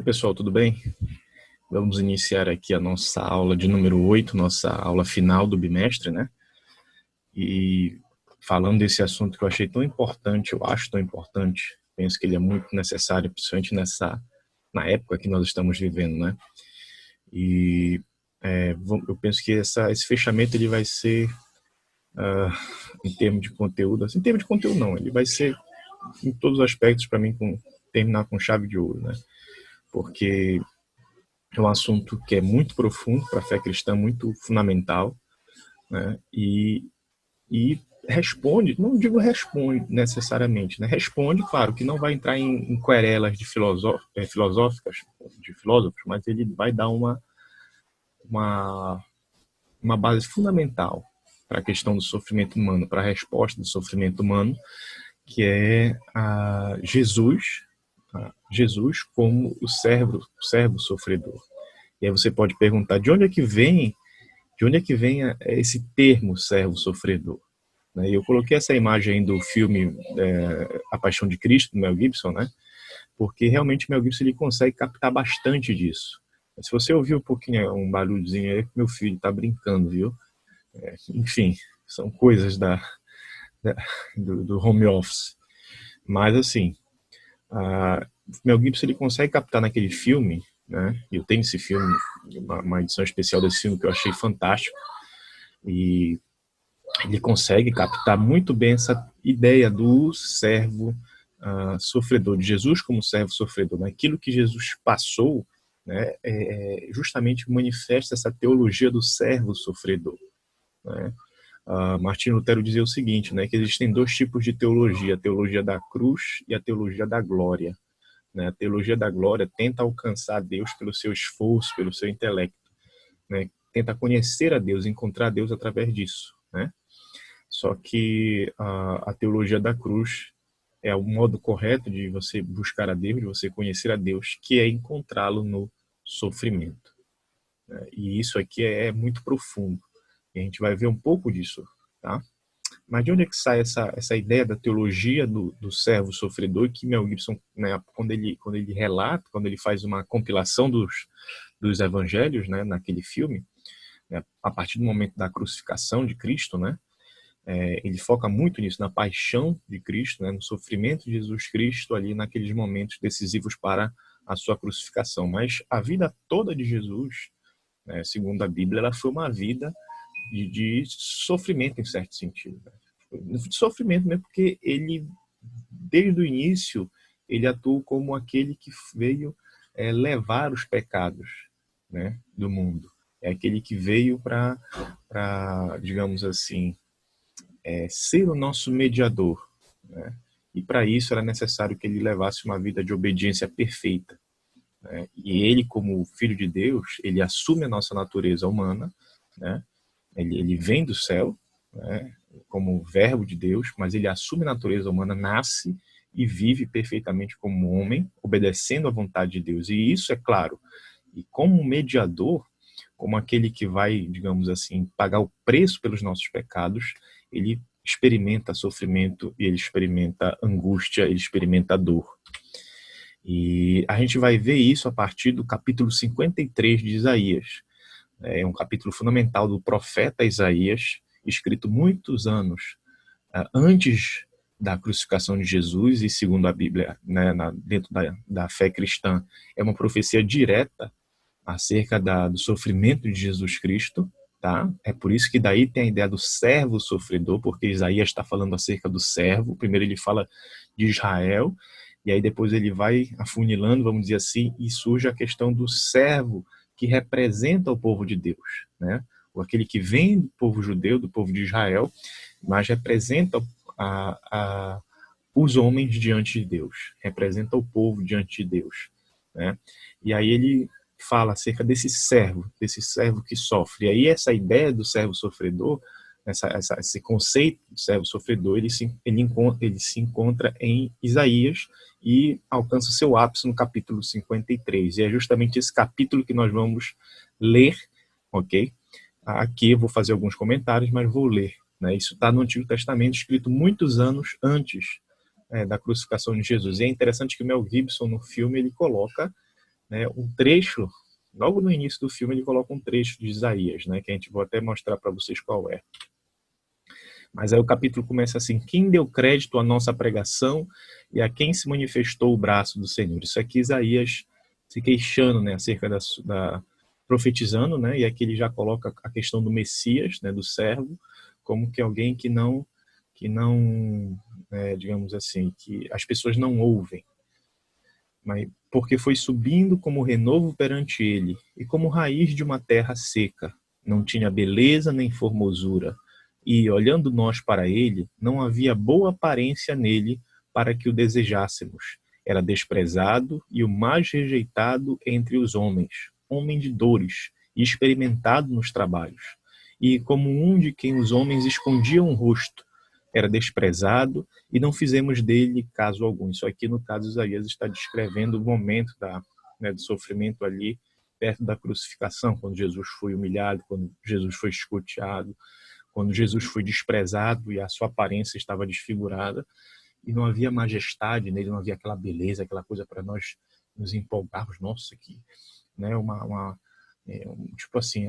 Pessoal, tudo bem? Vamos iniciar aqui a nossa aula de número 8, nossa aula final do bimestre, né? E falando desse assunto que eu achei tão importante, eu acho tão importante, penso que ele é muito necessário, principalmente na época que nós estamos vivendo, né? E eu penso que esse fechamento ele vai ser, em termos de conteúdo, assim, em termos de conteúdo não, ele vai ser em todos os aspectos para mim terminar com chave de ouro, né? Porque é um assunto que é muito profundo para a fé cristã, muito fundamental, né? E responde, não digo responde necessariamente, né? Responde, claro, que não vai entrar em querelas filosóficas de filósofos, mas ele vai dar uma, uma base fundamental para a questão do sofrimento humano, para a resposta do sofrimento humano, que é Jesus como o servo sofredor. E aí você pode perguntar de onde é que vem esse termo servo sofredor. E eu coloquei essa imagem do filme A Paixão de Cristo, do Mel Gibson, né? Porque realmente o Mel Gibson ele consegue captar bastante disso. Se você ouvir um pouquinho, um barulhozinho aí, meu filho está brincando, viu? Enfim, são coisas do home office. Mas assim, Mel Gibson ele consegue captar naquele filme, né? Eu tenho esse filme, uma edição especial desse filme que eu achei fantástico, e ele consegue captar muito bem essa ideia do servo sofredor, de Jesus como servo sofredor. Aquilo que Jesus passou, né, justamente manifesta essa teologia do servo sofredor, né? Martinho Lutero dizia o seguinte, né, que existem dois tipos de teologia, a teologia da cruz e a teologia da glória. Né? A teologia da glória tenta alcançar Deus pelo seu esforço, pelo seu intelecto, né? Tenta conhecer a Deus, encontrar Deus através disso, né? Só que a teologia da cruz é o modo correto de você buscar a Deus, de você conhecer a Deus, que é encontrá-lo no sofrimento, né? E isso aqui é muito profundo. E a gente vai ver um pouco disso, tá? Mas de onde é que sai essa ideia da teologia do servo sofredor, que Mel Gibson, né, quando ele relata, quando ele faz uma compilação dos evangelhos, né, naquele filme, né, a partir do momento da crucificação de Cristo, né, ele foca muito nisso, na paixão de Cristo, né, no sofrimento de Jesus Cristo ali naqueles momentos decisivos para a sua crucificação. Mas a vida toda de Jesus, né, segundo a Bíblia, ela foi uma vida de sofrimento em certo sentido, né? De sofrimento mesmo, porque ele, desde o início, ele atuou como aquele que veio levar os pecados, né, do mundo. É aquele que veio para, digamos assim, ser o nosso mediador, né? E para isso era necessário que ele levasse uma vida de obediência perfeita, né? E ele, como filho de Deus, ele assume a nossa natureza humana, né? Ele vem do céu, né, como verbo de Deus, mas ele assume a natureza humana, nasce e vive perfeitamente como homem, obedecendo à vontade de Deus. E isso é claro. E como mediador, como aquele que vai, digamos assim, pagar o preço pelos nossos pecados, ele experimenta sofrimento, ele experimenta angústia, ele experimenta dor. E a gente vai ver isso a partir do capítulo 53 de Isaías. É um capítulo fundamental do profeta Isaías, escrito muitos anos antes da crucificação de Jesus, e segundo a Bíblia, né, dentro da fé cristã, é uma profecia direta acerca do sofrimento de Jesus Cristo. Tá? É por isso que daí tem a ideia do servo sofredor, porque Isaías está falando acerca do servo. Primeiro ele fala de Israel, e aí depois ele vai afunilando, vamos dizer assim, e surge a questão do servo que representa o povo de Deus, né? Ou aquele que vem do povo judeu, do povo de Israel, mas representa os homens diante de Deus, representa o povo diante de Deus, né? E aí ele fala acerca desse servo que sofre. E aí essa ideia do servo sofredor, esse conceito do servo sofredor, ele se encontra em Isaías e alcança seu ápice no capítulo 53. E é justamente esse capítulo que nós vamos ler, ok? Aqui eu vou fazer alguns comentários, mas vou ler, né? Isso está no Antigo Testamento, escrito muitos anos antes da crucificação de Jesus. E é interessante que o Mel Gibson, no filme, ele coloca né, um trecho, logo no início do filme ele coloca um trecho de Isaías, né, que a gente vou até mostrar para vocês qual é. Mas aí o capítulo começa assim: quem deu crédito à nossa pregação e a quem se manifestou o braço do Senhor? Isso aqui Isaías se queixando, né, acerca profetizando, né, e aqui ele já coloca a questão do Messias, né, do servo, como que alguém que não, digamos assim, que as pessoas não ouvem, mas porque foi subindo como renovo perante ele e como raiz de uma terra seca, não tinha beleza nem formosura, e olhando nós para ele, não havia boa aparência nele para que o desejássemos. Era desprezado e o mais rejeitado entre os homens, homem de dores e experimentado nos trabalhos, e como um de quem os homens escondiam o rosto, era desprezado e não fizemos dele caso algum. Isso aqui, no caso, Isaías está descrevendo o momento do sofrimento ali, perto da crucificação, quando Jesus foi humilhado, quando Jesus foi escoteado, quando Jesus foi desprezado e a sua aparência estava desfigurada, e não havia majestade nele, não havia aquela beleza, aquela coisa para nós nos empolgarmos. Nossa, que, né, tipo assim,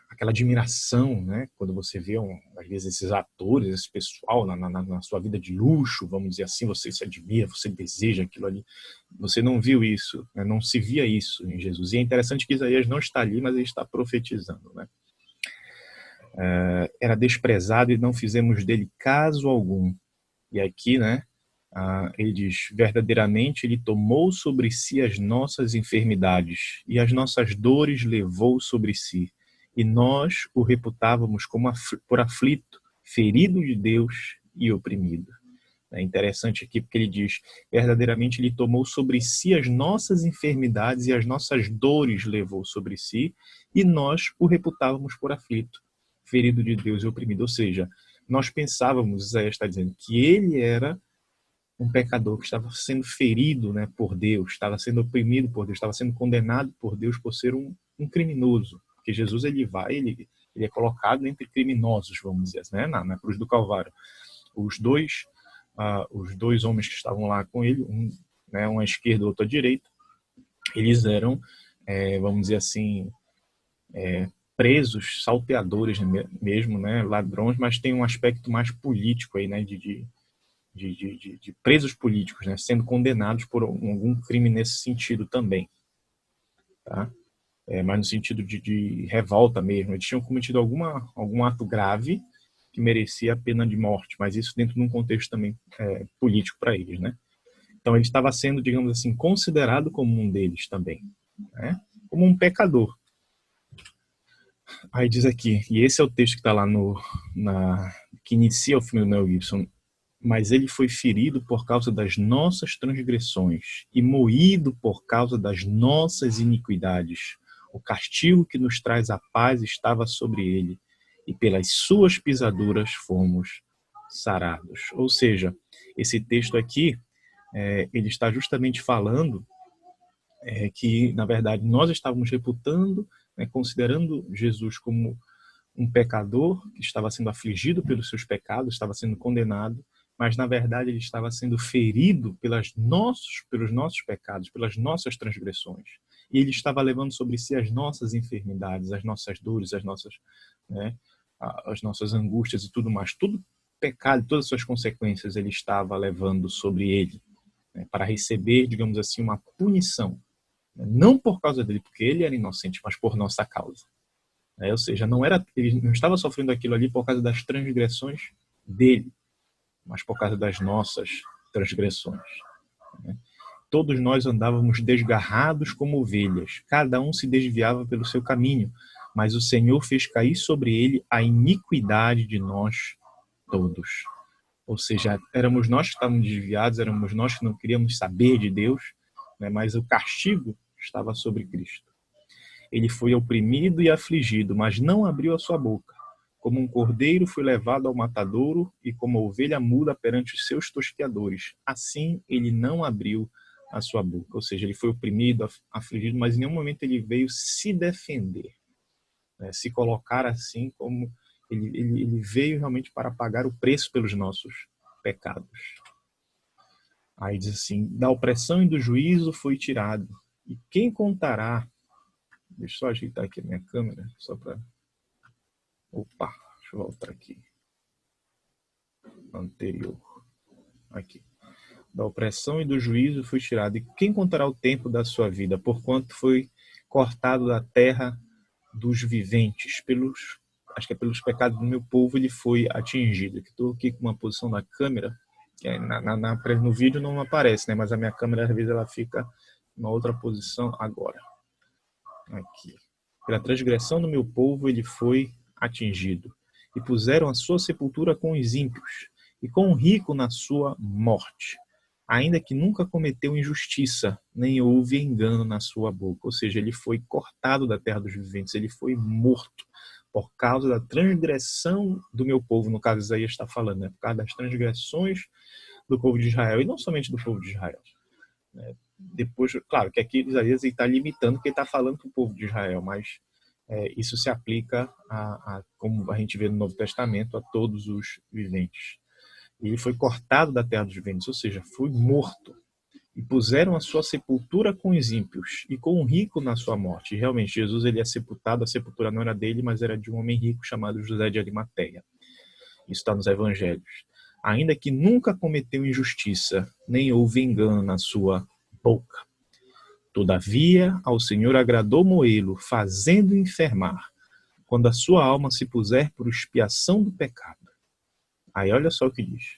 aquela admiração, né? Quando você vê, às vezes, esses atores, esse pessoal na sua vida de luxo, vamos dizer assim, você se admira, você deseja aquilo ali. Você não viu isso, né? Não se via isso em Jesus. E é interessante que Isaías não está ali, mas ele está profetizando, né? Era desprezado e não fizemos dele caso algum. E aqui, né? Ele diz: verdadeiramente ele tomou sobre si as nossas enfermidades e as nossas dores levou sobre si. E nós o reputávamos como por aflito, ferido de Deus e oprimido. É interessante aqui porque ele diz: verdadeiramente ele tomou sobre si as nossas enfermidades e as nossas dores levou sobre si, e nós o reputávamos por aflito, ferido de Deus e oprimido. Ou seja, nós pensávamos, Isaías está dizendo, que ele era um pecador que estava sendo ferido, né, por Deus, estava sendo oprimido por Deus, estava sendo condenado por Deus por ser um criminoso. Porque Jesus ele é colocado entre criminosos, vamos dizer, né, na cruz do Calvário. Os dois homens que estavam lá com ele, um à esquerda, outro à direita, eles eram, vamos dizer assim, presos, salteadores mesmo, né, ladrões, mas tem um aspecto mais político aí, né, de presos políticos, né, sendo condenados por algum crime nesse sentido também, tá? Mas no sentido de revolta mesmo. Eles tinham cometido algum ato grave que merecia a pena de morte, mas isso dentro de um contexto também político para eles, né? Então ele estava sendo, digamos assim, considerado como um deles também, né? Como um pecador. Aí diz aqui, e esse é o texto que está lá que inicia o filme do Mel Gibson: mas ele foi ferido por causa das nossas transgressões e moído por causa das nossas iniquidades. O castigo que nos traz a paz estava sobre ele, e pelas suas pisaduras fomos sarados. Ou seja, esse texto aqui, ele está justamente falando que, na verdade, nós estávamos reputando, né, considerando Jesus como um pecador que estava sendo afligido pelos seus pecados, estava sendo condenado, mas na verdade ele estava sendo ferido pelos nossos pecados, pelas nossas transgressões. E ele estava levando sobre si as nossas enfermidades, as nossas dores, né, as nossas angústias e tudo mais. Tudo pecado, todas as suas consequências ele estava levando sobre ele, né, para receber, digamos assim, uma punição. Não por causa dele, porque ele era inocente, mas por nossa causa. Ou seja, ele não estava sofrendo aquilo ali por causa das transgressões dele, mas por causa das nossas transgressões. Todos nós andávamos desgarrados como ovelhas, cada um se desviava pelo seu caminho, mas o Senhor fez cair sobre ele a iniquidade de nós todos. Ou seja, éramos nós que estávamos desviados, éramos nós que não queríamos saber de Deus, né, mas o castigo estava sobre Cristo. Ele foi oprimido e afligido, mas não abriu a sua boca. Como um cordeiro foi levado ao matadouro e como a ovelha muda perante os seus tosqueadores. Assim ele não abriu a sua boca. Ou seja, ele foi oprimido, afligido, mas em nenhum momento ele veio se defender, né? Se colocar assim como ele veio realmente para pagar o preço pelos nossos pecados. Aí diz assim: da opressão e do juízo foi tirado. E quem contará... Deixa eu só ajeitar aqui a minha câmera, só para... Opa, deixa eu voltar aqui. Anterior. Aqui. Da opressão e do juízo foi tirado. E quem contará o tempo da sua vida, porquanto foi cortado da terra dos viventes, acho que é pelos pecados do meu povo ele foi atingido. Estou aqui com uma posição da câmera, que no vídeo não aparece, né? Mas a minha câmera às vezes ela fica em uma outra posição agora. Aqui. Pela transgressão do meu povo ele foi atingido. E puseram a sua sepultura com os ímpios, e com o rico na sua morte, ainda que nunca cometeu injustiça, nem houve engano na sua boca. Ou seja, ele foi cortado da terra dos viventes, ele foi morto por causa da transgressão do meu povo. No caso, Isaías está falando, né? Por causa das transgressões do povo de Israel, e não somente do povo de Israel. Depois, claro, que aqui Isaías está limitando, porque ele está falando para o povo de Israel, mas isso se aplica, como a gente vê no Novo Testamento, a todos os viventes. Ele foi cortado da terra dos viventes, ou seja, foi morto. E puseram a sua sepultura com os ímpios e com o rico na sua morte. E realmente, Jesus ele é sepultado, a sepultura não era dele, mas era de um homem rico chamado José de Arimateia. Isso está nos evangelhos. Ainda que nunca cometeu injustiça, nem houve engano na sua boca. Todavia, ao Senhor agradou moê-lo, fazendo enfermar, quando a sua alma se puser por expiação do pecado. Aí olha só o que diz.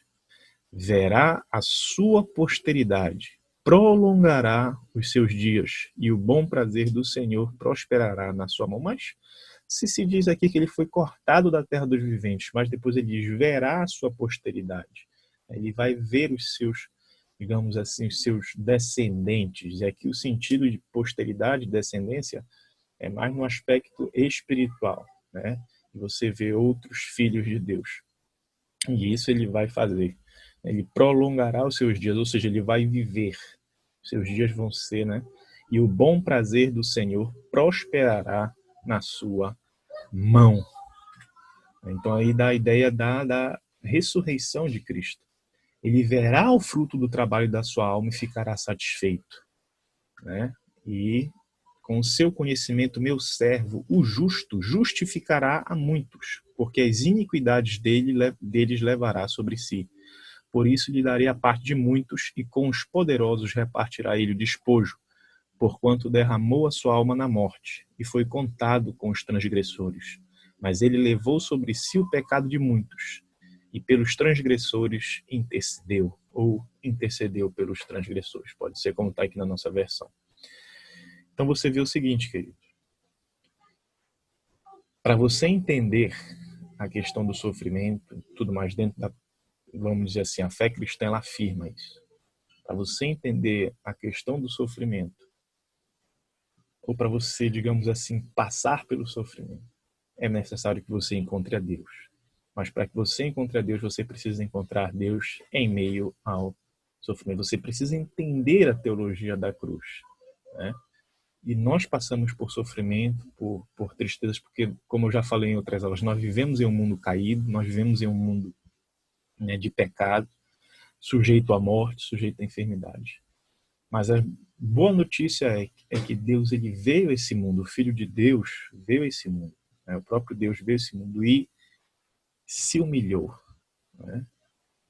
Verá a sua posteridade, prolongará os seus dias, e o bom prazer do Senhor prosperará na sua mão. Mas se diz aqui que ele foi cortado da terra dos viventes, mas depois ele diz, verá a sua posteridade. Ele vai ver os seus, digamos assim, os seus descendentes. E aqui o sentido de posteridade, descendência, é mais no aspecto espiritual, né? E você vê outros filhos de Deus. E isso ele vai fazer. Ele prolongará os seus dias, ou seja, ele vai viver. Seus dias vão ser, né? E o bom prazer do Senhor prosperará na sua mão. Então aí dá a ideia da ressurreição de Cristo. Ele verá o fruto do trabalho da sua alma e ficará satisfeito, né? E com o seu conhecimento, meu servo, o justo, justificará a muitos, porque as iniquidades deles levará sobre si. Por isso lhe darei a parte de muitos, e com os poderosos repartirá ele o despojo, porquanto derramou a sua alma na morte, e foi contado com os transgressores. Mas ele levou sobre si o pecado de muitos, e pelos transgressores intercedeu, ou intercedeu pelos transgressores. Pode ser como está aqui na nossa versão. Então você vê o seguinte, querido. Para você entender a questão do sofrimento, tudo mais dentro da, vamos dizer assim, a fé cristã ela afirma isso. Para você entender a questão do sofrimento, ou para você, digamos assim, passar pelo sofrimento, é necessário que você encontre a Deus. Mas para que você encontre a Deus, você precisa encontrar Deus em meio ao sofrimento. Você precisa entender a teologia da cruz, né? E nós passamos por sofrimento, por tristezas, porque, como eu já falei em outras aulas, nós vivemos em um mundo caído, nós vivemos em um mundo, né, de pecado, sujeito à morte, sujeito à enfermidade. Mas a boa notícia é que Deus ele veio a esse mundo, o Filho de Deus veio a esse mundo, né? O próprio Deus veio a esse mundo e se humilhou, né?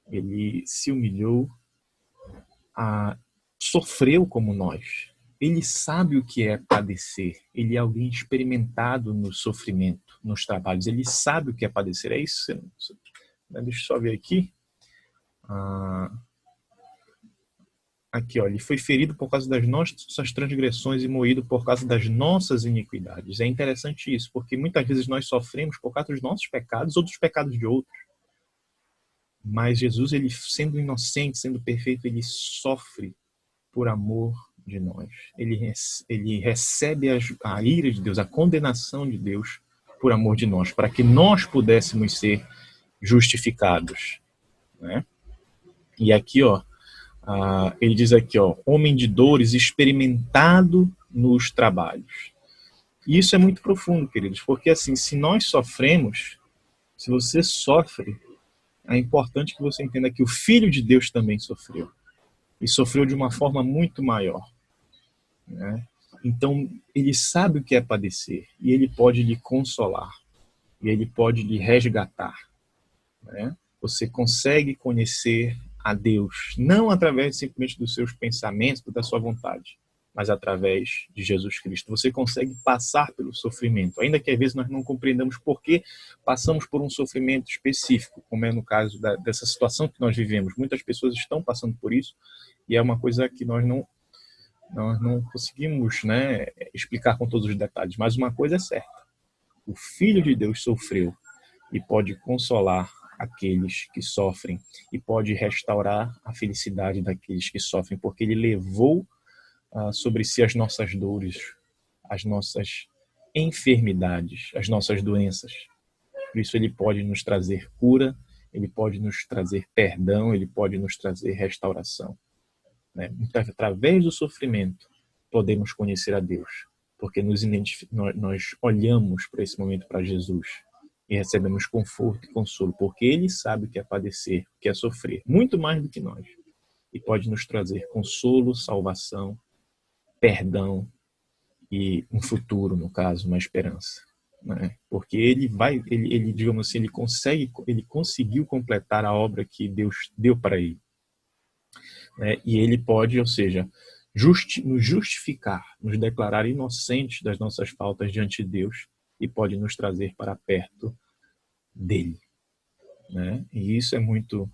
Ele se humilhou, sofreu como nós. Ele sabe o que é padecer. Ele é alguém experimentado no sofrimento, nos trabalhos. Ele sabe o que é padecer. É isso. Deixa eu só ver aqui. Aqui, ó, ele foi ferido por causa das nossas transgressões e moído por causa das nossas iniquidades. É interessante isso, porque muitas vezes nós sofremos por causa dos nossos pecados ou dos pecados de outros. Mas Jesus, ele sendo inocente, sendo perfeito, ele sofre por amor de nós. Ele recebe a ira de Deus, a condenação de Deus por amor de nós, para que nós pudéssemos ser justificados, né? E aqui, ó, ele diz aqui, ó, homem de dores, experimentado nos trabalhos. E isso é muito profundo, queridos, porque assim, se nós sofremos, se você sofre, é importante que você entenda que o Filho de Deus também sofreu. E sofreu de uma forma muito maior. né? Então, ele sabe o que é padecer e ele pode lhe consolar e ele pode lhe resgatar, né? Você consegue conhecer a Deus não através simplesmente dos seus pensamentos, da sua vontade, mas através de Jesus Cristo. Você consegue passar pelo sofrimento, ainda que às vezes nós não compreendamos por que passamos por um sofrimento específico, como é no caso dessa situação que nós vivemos. Muitas pessoas estão passando por isso e é uma coisa que nós não conseguimos, né, explicar com todos os detalhes, mas uma coisa é certa: o Filho de Deus sofreu e pode consolar aqueles que sofrem e pode restaurar a felicidade daqueles que sofrem, porque ele levou sobre si as nossas dores, as nossas enfermidades, as nossas doenças. Por isso ele pode nos trazer cura, ele pode nos trazer perdão, ele pode nos trazer restauração, né? Então, através do sofrimento, podemos conhecer a Deus, porque nós olhamos para esse momento para Jesus e recebemos conforto e consolo, porque Ele sabe o que é padecer, o que é sofrer, muito mais do que nós, e pode nos trazer consolo, salvação, perdão e um futuro, no caso, uma esperança, né? Porque ele, digamos assim, ele conseguiu completar a obra que Deus deu para ele, né? E ele pode, ou seja, nos justificar, nos declarar inocentes das nossas faltas diante de Deus e pode nos trazer para perto dele, né? E isso é muito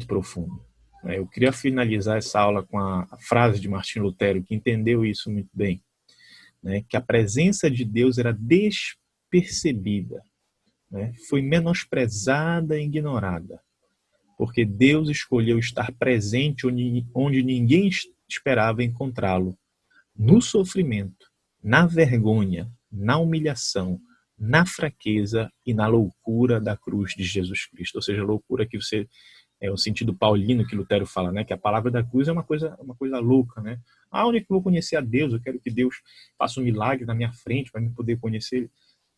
profundo, né? Eu queria finalizar essa aula com a frase de Martinho Lutero, que entendeu isso muito bem, né? Que a presença de Deus era despercebida, né? Foi menosprezada e ignorada, porque Deus escolheu estar presente onde ninguém esperava encontrá-lo, no sofrimento, na vergonha, na humilhação, na fraqueza e na loucura da cruz de Jesus Cristo. Ou seja, a loucura que você é o sentido paulino que Lutero fala, né? Que a palavra da cruz é uma coisa louca, né? Onde é que eu vou conhecer a Deus? Eu quero que Deus faça um milagre na minha frente para me poder conhecer Ele.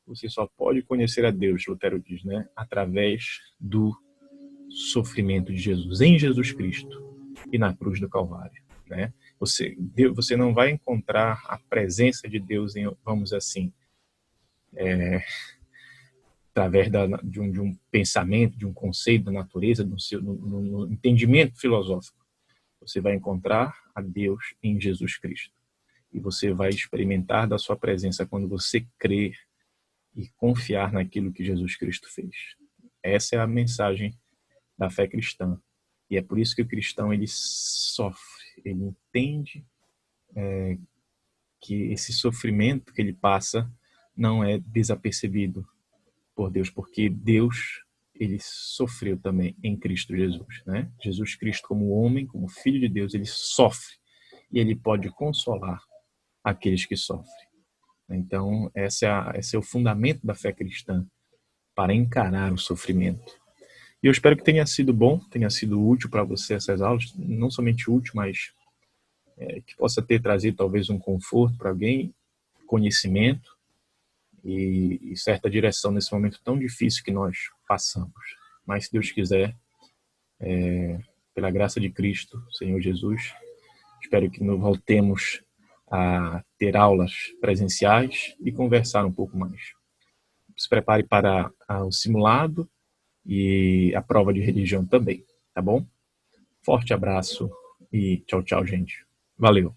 Você só pode conhecer a Deus, Lutero diz, né? Através do sofrimento de Jesus, em Jesus Cristo e na cruz do Calvário, né? Você não vai encontrar a presença de Deus em, vamos assim, através de um pensamento, de um conceito da natureza, no entendimento filosófico. Você vai encontrar a Deus em Jesus Cristo. E você vai experimentar da sua presença quando você crer e confiar naquilo que Jesus Cristo fez. Essa é a mensagem da fé cristã. E é por isso que o cristão ele sofre, ele entende que esse sofrimento que ele passa não é desapercebido por Deus, porque Deus ele sofreu também em Cristo Jesus, né? Jesus Cristo como homem, como filho de Deus, ele sofre e ele pode consolar aqueles que sofrem. Então, esse é o fundamento da fé cristã para encarar o sofrimento. E eu espero que tenha sido bom, tenha sido útil para você essas aulas, não somente útil, mas que possa ter trazido talvez um conforto para alguém, conhecimento e certa direção nesse momento tão difícil que nós passamos. Mas se Deus quiser, pela graça de Cristo, Senhor Jesus, espero que nos voltemos a ter aulas presenciais e conversar um pouco mais. Se prepare para o simulado e a prova de religião também, tá bom? Forte abraço e tchau, tchau, gente. Valeu!